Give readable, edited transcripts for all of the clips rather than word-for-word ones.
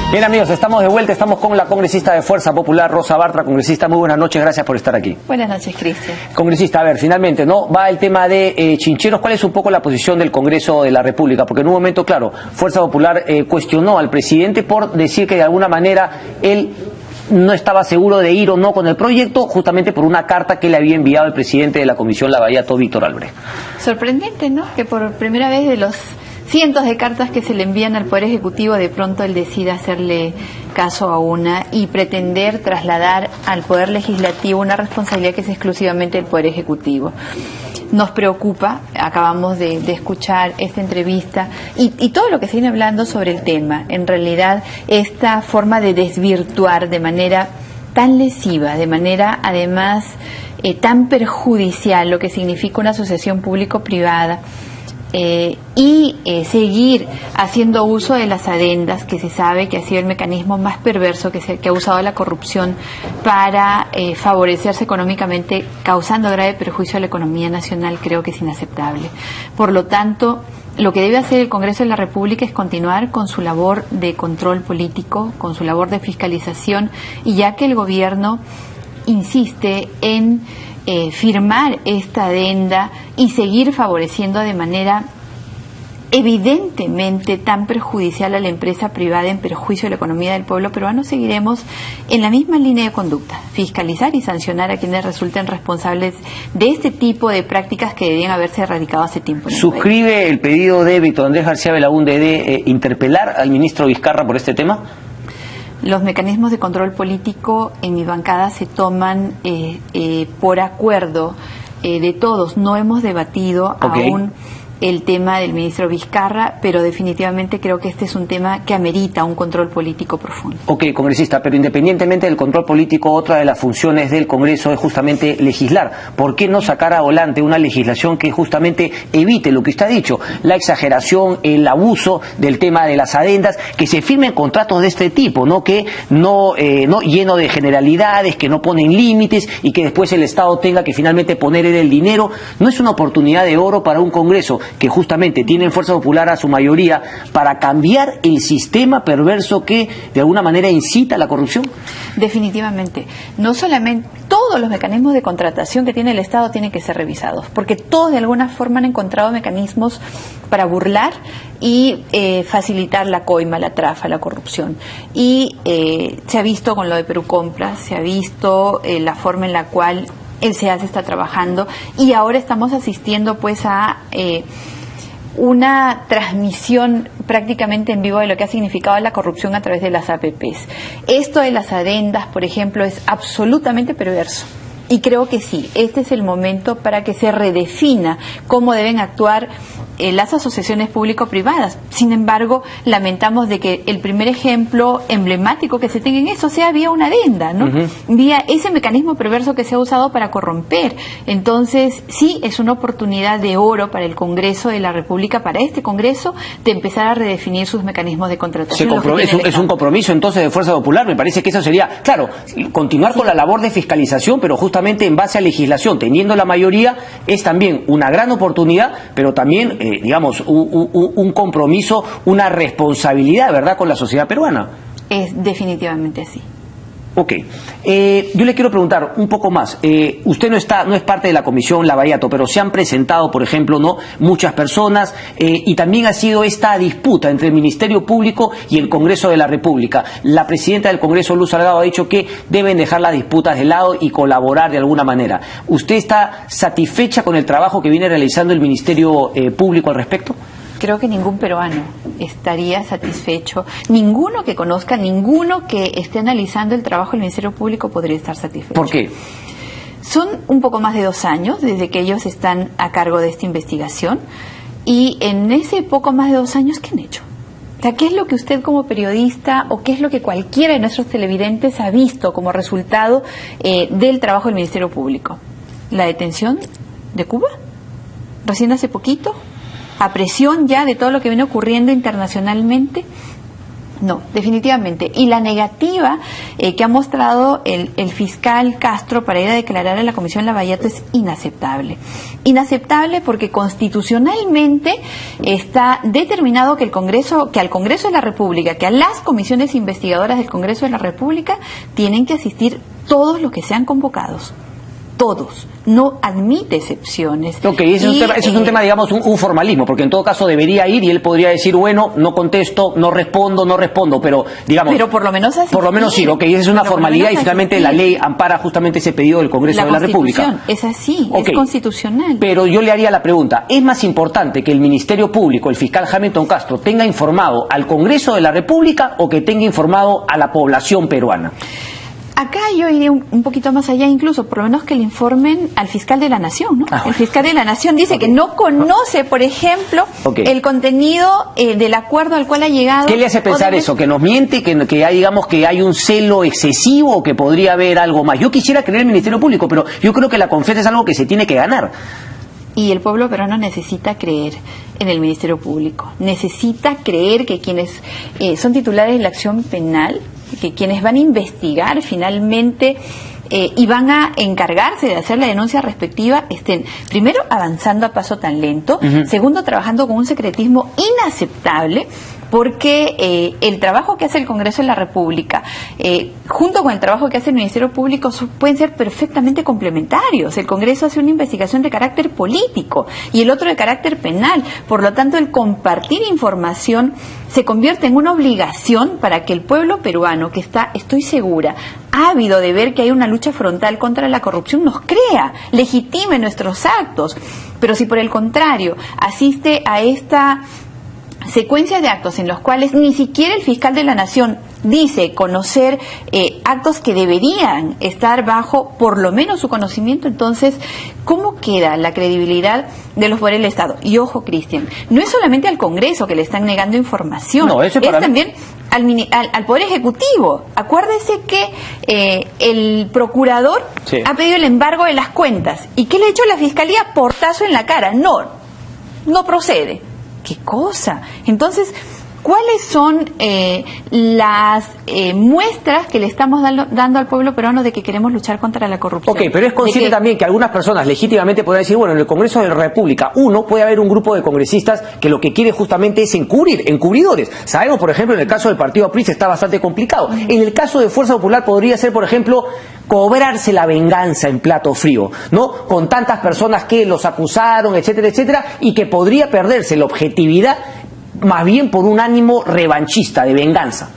Bien, amigos, estamos de vuelta, estamos con la congresista de Fuerza Popular, Rosa Bartra. Congresista, muy buenas noches, gracias por estar aquí. Buenas noches, Cristian. Congresista, a ver, finalmente, ¿no? Va el tema de Chincheros. ¿Cuál es un poco la posición del Congreso de la República? Porque en un momento, claro, Fuerza Popular cuestionó al presidente por decir que de alguna manera él no estaba seguro de ir o no con el proyecto, justamente por una carta que le había enviado el presidente de la Comisión Lavallato, Víctor Albrecht. Sorprendente, ¿no? Que por primera vez de los cientos de cartas que se le envían al Poder Ejecutivo, de pronto él decide hacerle caso a una y pretender trasladar al Poder Legislativo una responsabilidad que es exclusivamente del Poder Ejecutivo. Nos preocupa, acabamos de escuchar esta entrevista y todo lo que se viene hablando sobre el tema. En realidad, esta forma de desvirtuar de manera tan lesiva, de manera además tan perjudicial lo que significa una asociación público-privada, seguir haciendo uso de las adendas, que se sabe que ha sido el mecanismo más perverso que ha usado la corrupción para favorecerse económicamente, causando grave perjuicio a la economía nacional, creo que es inaceptable. Por lo tanto, lo que debe hacer el Congreso de la República es continuar con su labor de control político, con su labor de fiscalización, y ya que el gobierno insiste en firmar esta adenda y seguir favoreciendo de manera evidentemente tan perjudicial a la empresa privada en perjuicio de la economía del pueblo peruano, seguiremos en la misma línea de conducta: fiscalizar y sancionar a quienes resulten responsables de este tipo de prácticas que debían haberse erradicado hace tiempo. ¿Suscribe el pedido de Víctor Andrés García Belaúnde de interpelar al ministro Vizcarra por este tema? Los mecanismos de control político en mi bancada se toman por acuerdo de todos. No hemos debatido aún el tema del ministro Vizcarra, pero definitivamente creo que este es un tema que amerita un control político profundo. Ok, congresista, pero independientemente del control político, otra de las funciones del Congreso es justamente legislar. ¿Por qué no sacar adelante una legislación que justamente evite lo que usted ha dicho, la exageración, el abuso del tema de las adendas, que se firmen contratos de este tipo, ¿no? Que no lleno de generalidades, que no ponen límites y que después el Estado tenga que finalmente poner el dinero? ¿No es una oportunidad de oro para un Congreso que justamente tiene Fuerza Popular a su mayoría para cambiar el sistema perverso que de alguna manera incita a la corrupción? Definitivamente. No solamente todos los mecanismos de contratación que tiene el Estado tienen que ser revisados, porque todos de alguna forma han encontrado mecanismos para burlar y facilitar la coima, la trafa, la corrupción. Y se ha visto con lo de Perú Compras, se ha visto la forma en la cual el SEAD está trabajando, y ahora estamos asistiendo pues a una transmisión prácticamente en vivo de lo que ha significado la corrupción a través de las APPs. Esto de las adendas, por ejemplo, es absolutamente perverso. Y creo que sí, este es el momento para que se redefina cómo deben actuar las asociaciones público-privadas. Sin embargo, lamentamos de que el primer ejemplo emblemático que se tenga en eso sea vía una adenda, ¿no? Vía ese mecanismo perverso que se ha usado para corromper. Entonces, sí, es una oportunidad de oro para el Congreso de la República, para este Congreso, de empezar a redefinir sus mecanismos de contratación. Es un compromiso entonces de Fuerza Popular. Me parece que eso sería, claro, continuar con la labor de fiscalización, pero justamente en base a legislación, teniendo la mayoría, es también una gran oportunidad, pero también digamos, un compromiso, una responsabilidad, ¿verdad?, con la sociedad peruana. Es definitivamente así. Ok. Yo le quiero preguntar un poco más. Usted no es parte de la Comisión Lavallato, pero se han presentado, por ejemplo, ¿no?, muchas personas, y también ha sido esta disputa entre el Ministerio Público y el Congreso de la República. La presidenta del Congreso, Luz Salgado, ha dicho que deben dejar las disputas de lado y colaborar de alguna manera. ¿Usted está satisfecha con el trabajo que viene realizando el Ministerio Público al respecto? Creo que ningún peruano estaría satisfecho, ninguno que conozca, ninguno que esté analizando el trabajo del Ministerio Público podría estar satisfecho. ¿Por qué? Son un poco más de 2 años desde que ellos están a cargo de esta investigación, y en ese poco más de 2 años, ¿qué han hecho? O sea, ¿qué es lo que usted como periodista, o qué es lo que cualquiera de nuestros televidentes ha visto como resultado del trabajo del Ministerio Público? ¿La detención de Cuba? ¿Recién hace poquito? ¿A presión ya de todo lo que viene ocurriendo internacionalmente? No, definitivamente. Y la negativa que ha mostrado el fiscal Castro para ir a declarar a la Comisión Lavallato es inaceptable. Inaceptable porque constitucionalmente está determinado que al Congreso de la República, que a las comisiones investigadoras del Congreso de la República tienen que asistir todos los que sean convocados. Todos, no admite excepciones. Ok, ese es un tema, digamos, un formalismo, porque en todo caso debería ir y él podría decir, bueno, no contesto, no respondo, pero digamos... Pero por lo menos así. Por lo menos sí, ok, esa es una formalidad y finalmente la ley ampara justamente ese pedido del Congreso de la República. Es así, okay, es constitucional. Pero yo le haría la pregunta, ¿es más importante que el Ministerio Público, el fiscal Hamilton Castro, tenga informado al Congreso de la República o que tenga informado a la población peruana? Acá yo iría un poquito más allá, incluso, por lo menos que le informen al fiscal de la Nación, ¿no? El fiscal de la Nación dice que no conoce, por ejemplo, el contenido del acuerdo al cual ha llegado. ¿Qué le hace pensar eso? ¿Que nos miente? ¿Que hay, digamos, que hay un celo excesivo o que podría haber algo más? Yo quisiera creer en el Ministerio Público, pero yo creo que la confianza es algo que se tiene que ganar. Y el pueblo peruano necesita creer en el Ministerio Público. Necesita creer que quienes son titulares de la acción penal, que quienes van a investigar finalmente y van a encargarse de hacer la denuncia respectiva, estén primero avanzando a paso tan lento, segundo trabajando con un secretismo inaceptable, porque el trabajo que hace el Congreso de la República junto con el trabajo que hace el Ministerio Público pueden ser perfectamente complementarios. El Congreso hace una investigación de carácter político y el otro de carácter penal. Por lo tanto, el compartir información se convierte en una obligación para que el pueblo peruano, que está, estoy segura, ávido de ver que hay una lucha frontal contra la corrupción, nos crea, legitime nuestros actos. Pero si por el contrario asiste a esta secuencia de actos en los cuales ni siquiera el fiscal de la Nación dice conocer actos que deberían estar bajo por lo menos su conocimiento, entonces, ¿cómo queda la credibilidad de los poderes del Estado? Y ojo, Cristian, no es solamente al Congreso que le están negando información, no, es también al Poder Ejecutivo. Acuérdese que el procurador ha pedido el embargo de las cuentas. ¿Y qué le ha hecho la Fiscalía? Portazo en la cara. No procede. ¿Qué cosa? Entonces, ¿cuáles son las muestras que le estamos dando al pueblo peruano de que queremos luchar contra la corrupción? Ok, pero es consciente también que algunas personas legítimamente podrían decir, bueno, en el Congreso de la República, puede haber un grupo de congresistas que lo que quiere justamente es encubridores. Sabemos, por ejemplo, en el caso del partido APRI está bastante complicado. En el caso de Fuerza Popular podría ser, por ejemplo, cobrarse la venganza en plato frío, ¿no? Con tantas personas que los acusaron, etcétera, etcétera, y que podría perderse la objetividad más bien por un ánimo revanchista, de venganza.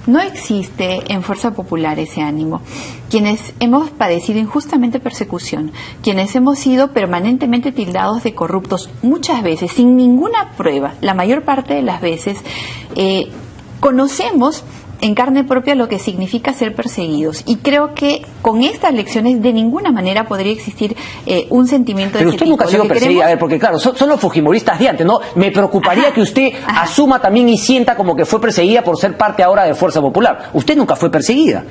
No existe en Fuerza Popular ese ánimo. Quienes hemos padecido injustamente persecución, quienes hemos sido permanentemente tildados de corruptos, muchas veces sin ninguna prueba, la mayor parte de las veces, conocemos en carne propia lo que significa ser perseguidos. Y creo que con estas lecciones de ninguna manera podría existir un sentimiento de ese tipo. Pero usted nunca ha sido perseguida, a ver, porque claro, son los fujimoristas de antes, ¿no? Me preocuparía que usted asuma también y sienta como que fue perseguida por ser parte ahora de Fuerza Popular. Usted nunca fue perseguida.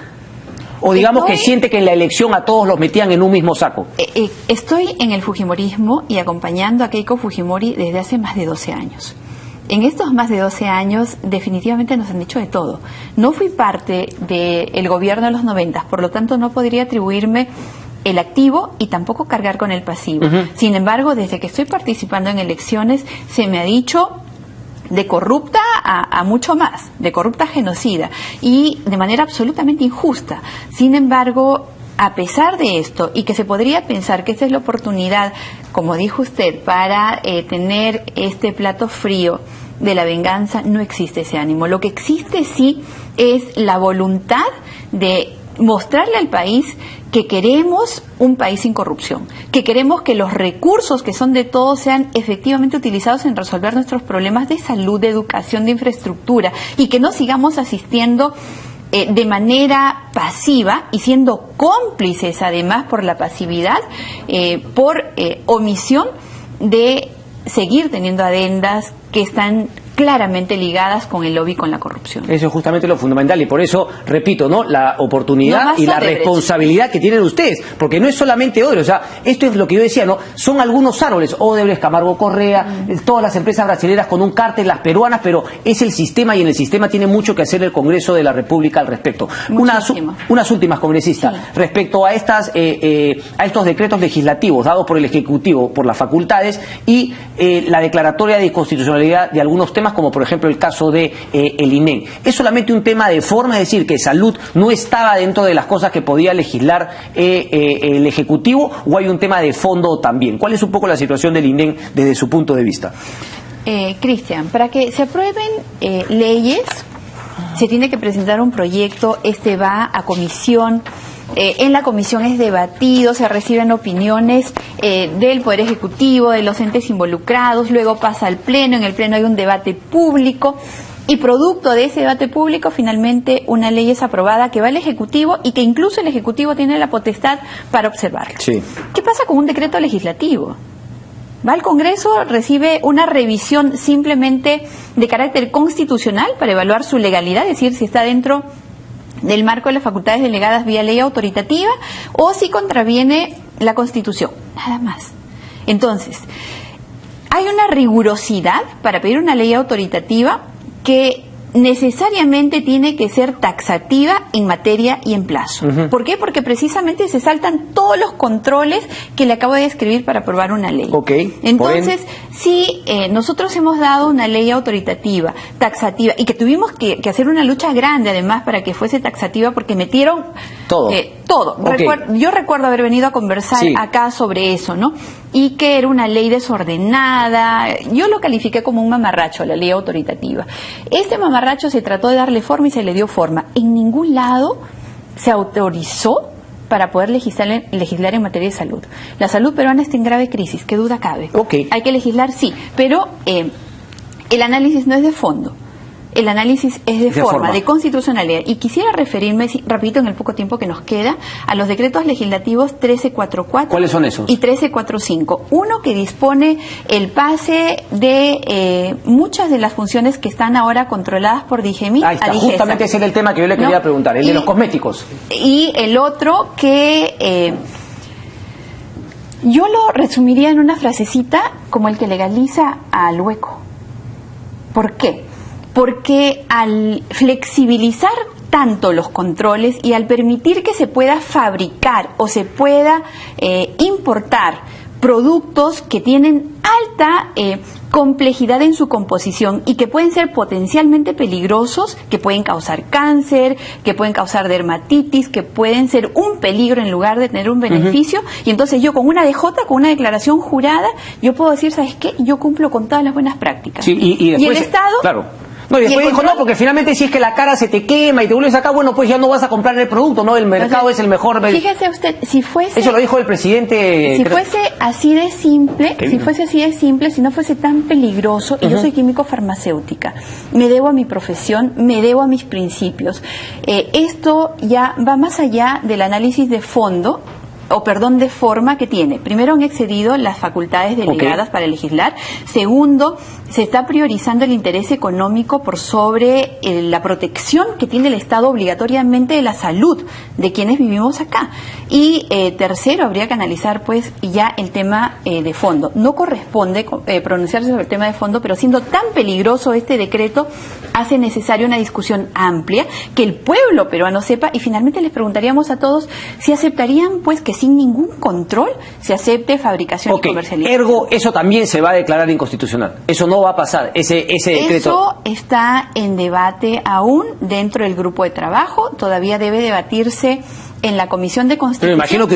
O digamos que siente que en la elección a todos los metían en un mismo saco. Estoy en el fujimorismo y acompañando a Keiko Fujimori desde hace más de 12 años. En estos más de 12 años definitivamente nos han dicho de todo. No fui parte del gobierno de los 90, por lo tanto no podría atribuirme el activo y tampoco cargar con el pasivo. Sin embargo, desde que estoy participando en elecciones se me ha dicho de corrupta a mucho más, de corrupta genocida y de manera absolutamente injusta. Sin embargo, a pesar de esto, y que se podría pensar que esta es la oportunidad, como dijo usted, para tener este plato frío de la venganza, no existe ese ánimo. Lo que existe sí es la voluntad de mostrarle al país que queremos un país sin corrupción, que queremos que los recursos que son de todos sean efectivamente utilizados en resolver nuestros problemas de salud, de educación, de infraestructura, y que no sigamos asistiendo de manera pasiva y siendo cómplices además por la pasividad, por omisión de seguir teniendo adendas que están claramente ligadas con el lobby y con la corrupción. Eso es justamente lo fundamental y por eso, repito, ¿no? La oportunidad y la responsabilidad que tienen ustedes, porque no es solamente Odebrecht, o sea, esto es lo que yo decía, ¿no? Son algunos árboles, Odebrecht, Camargo Correa, todas las empresas brasileñas con un cártel, las peruanas, pero es el sistema y en el sistema tiene mucho que hacer el Congreso de la República al respecto. Unas últimas, congresistas, sí, respecto a estos decretos legislativos dados por el Ejecutivo, por las facultades y la declaratoria de inconstitucionalidad de algunos temas, como por ejemplo el caso de el INEM. ¿Es solamente un tema de forma, es decir, que salud no estaba dentro de las cosas que podía legislar el Ejecutivo, o hay un tema de fondo también? ¿Cuál es un poco la situación del INEM desde su punto de vista? Cristian, para que se aprueben leyes, se tiene que presentar un proyecto, va a comisión. En la comisión es debatido, se reciben opiniones del Poder Ejecutivo, de los entes involucrados, luego pasa al Pleno, en el Pleno hay un debate público y producto de ese debate público finalmente una ley es aprobada que va al Ejecutivo y que incluso el Ejecutivo tiene la potestad para observarla. Sí. ¿Qué pasa con un decreto legislativo? Va al Congreso, recibe una revisión simplemente de carácter constitucional para evaluar su legalidad, es decir, si está dentro del marco de las facultades delegadas vía ley autoritativa o si contraviene la Constitución, nada más. Entonces, hay una rigurosidad para pedir una ley autoritativa que necesariamente tiene que ser taxativa en materia y en plazo. ¿Por qué? Porque precisamente se saltan todos los controles que le acabo de describir para aprobar una ley. Entonces, si nosotros hemos dado una ley autoritativa, taxativa, y que tuvimos que hacer una lucha grande además para que fuese taxativa porque metieron todo. Yo recuerdo haber venido a conversar acá sobre eso, ¿no? Y que era una ley desordenada. Yo lo califiqué como un mamarracho, la ley autoritativa. Este mamarracho se trató de darle forma y se le dio forma. En ningún lado se autorizó para poder legislar en materia de salud. La salud peruana está en grave crisis, ¿qué duda cabe? Hay que legislar, sí, pero el análisis no es de fondo. El análisis es de forma, de constitucionalidad. Y quisiera referirme, repito, en el poco tiempo que nos queda, a los decretos legislativos 1344. ¿Cuáles son esos? Y 1345. Uno que dispone el pase de muchas de las funciones que están ahora controladas por DIGEMIT. Ahí está, justamente ese era el tema que yo le quería preguntar, el de los cosméticos. Y el otro que yo lo resumiría en una frasecita como el que legaliza al hueco. ¿Por qué? Porque al flexibilizar tanto los controles y al permitir que se pueda fabricar o se pueda importar productos que tienen alta complejidad en su composición y que pueden ser potencialmente peligrosos, que pueden causar cáncer, que pueden causar dermatitis, que pueden ser un peligro en lugar de tener un beneficio, y entonces yo con una DJ, con una declaración jurada, yo puedo decir, ¿sabes qué? Yo cumplo con todas las buenas prácticas. Sí, y después, el Estado... No, y después dijo, no, porque finalmente si es que la cara se te quema y te vuelves acá, bueno, pues ya no vas a comprar el producto, ¿no? El mercado es el mejor. Fíjese usted, si fuese... Eso lo dijo el presidente... Si fuese así de simple, si no fuese tan peligroso, y yo soy químico farmacéutica, me debo a mi profesión, me debo a mis principios. Esto ya va más allá del análisis de fondo, de forma que tiene. Primero, han excedido las facultades delegadas para legislar. Segundo, se está priorizando el interés económico por sobre la protección que tiene el Estado obligatoriamente de la salud de quienes vivimos acá. Y tercero, habría que analizar pues ya el tema de fondo. No corresponde pronunciarse sobre el tema de fondo, pero siendo tan peligroso este decreto, hace necesaria una discusión amplia, que el pueblo peruano sepa, y finalmente les preguntaríamos a todos si aceptarían pues que sin ningún control se acepte fabricación y comercialización. Ergo, eso también se va a declarar inconstitucional. Eso no va a pasar, ese decreto. Eso está en debate aún dentro del grupo de trabajo, todavía debe debatirse en la Comisión de Constitución. Pero imagino que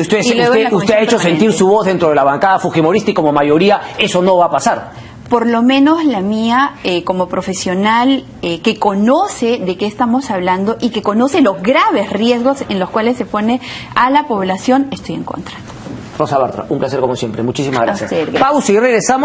usted ha hecho sentir su voz dentro de la bancada fujimorista y como mayoría eso no va a pasar. Por lo menos la mía, como profesional que conoce de qué estamos hablando y que conoce los graves riesgos en los cuales se pone a la población, estoy en contra. Rosa Bartra, un placer como siempre. Muchísimas gracias. Gracias. Pausa y regresamos.